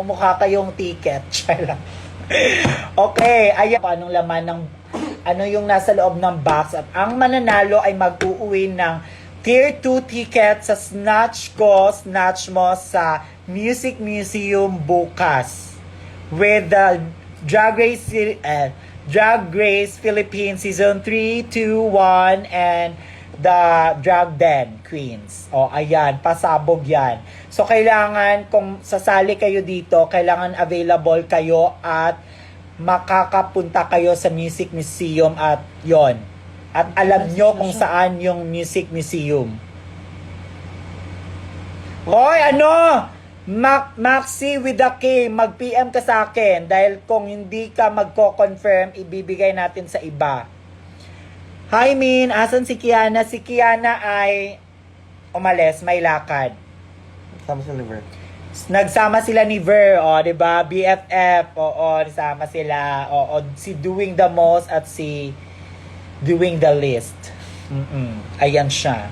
Mukha kayong ticket. Okay, ayan kung anong laman ng ano yung nasa loob ng box. At ang mananalo ay mag-uuwi ng Tier 2 ticket sa snatch mo sa Music Museum bukas. With the Drag Race Philippines Season 3, 2, 1 and the Drag Den Queens. O, ayan, pasabog yan. So, kailangan, kung sasali kayo dito, kailangan available kayo at makakapunta kayo sa Music Museum at yon. At alam nyo kung saan yung Music Museum. Hoy, ano? Maxi with the K, mag-PM ka sa akin dahil kung hindi ka magko-confirm, ibibigay natin sa iba. Hi, Min. Asan si Kiana? Si Kiana ay umalis, may lakad. Sama si Liver. Nagsama sila ni Ver, o, di ba? BFF, oo, nagsama sila. Oo, si Doing the Most at si Doing the Least. Ayan siya.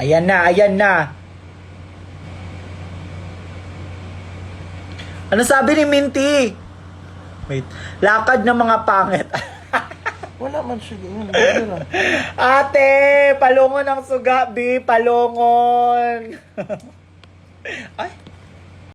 Ayan na, ayan na. Ano sabi ni Minty? Wait, lakad ng mga pangit. Wala man siya. Ate, palungon ang suga, B. Palungon. Ay,